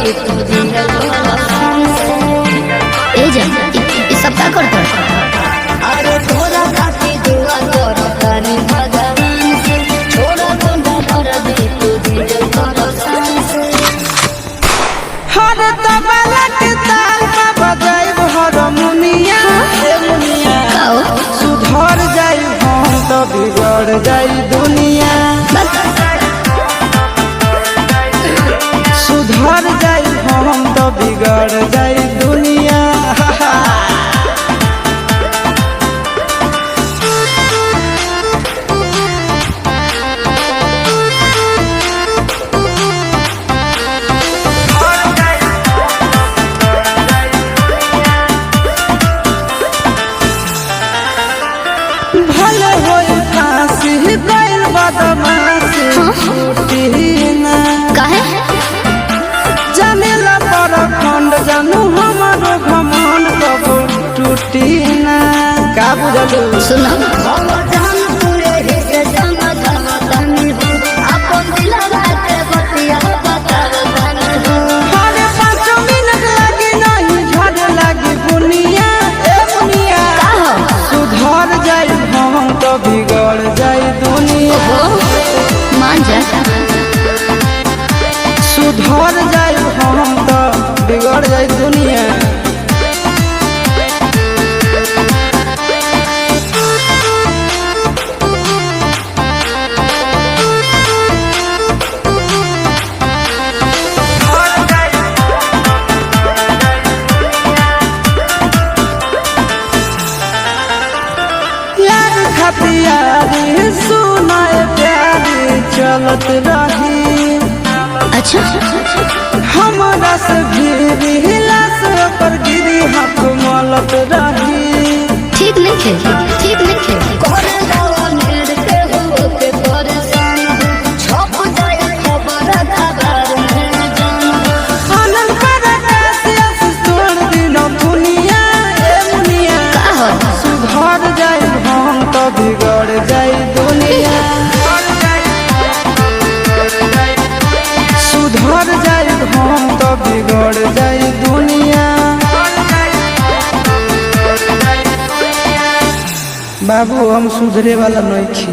ए जा ये सब का करता है? अरे थोड़ा खाती दुआ करो तारी भगवान से, छोड़ा बंदा कर दे तू दिल करो सांसे। हर तबलक ताल में बजाइब हारमोनिया, ए मुनिया सुधर जाई हम तो बिगड़ जाई दुनिया। सुधर जाई हम तो बिगड़ जाई दुनिया। भले होई फांसी गइल बदमाशी छूटी ना, काहे? जानेला परखंड जानू हमारो घमंड कबो टूटी ना। का बुझलू? सुना हम जान पूरे हिस्से जमा जमा तनी हो, अपन दिल राते बतिया बतार तनी हो। हर 5 मिनट लगी नहीं झड़ लगी बुनिया, ए बुनिया का हो? सुधर जाई हम तो बिगड़ जाई दुनिया। मान जा सुधर जाई हम तो बिगड़ जाई दुनिया। यार खतियारी सुनाए प्यारी चलत रही, अच्छा हमरा से भी हिलास पर गिरी हाथ मलत रही। ठीक नहीं थे, ठीक नहीं थे। कोरे दवा नेड़ के हो के परेशान हो, छप जाए खबर खबर में जान हो। आनंद पर कैसे तोड़ दिनो दुनिया, ए मुनिया का हो? सुधर जाई हम तो बिगड़ जाई दुनिया। सुधर जाई हम तो बिगड़ जाई दुनिया। बाबू हम सुधरे वाला नहीं छी।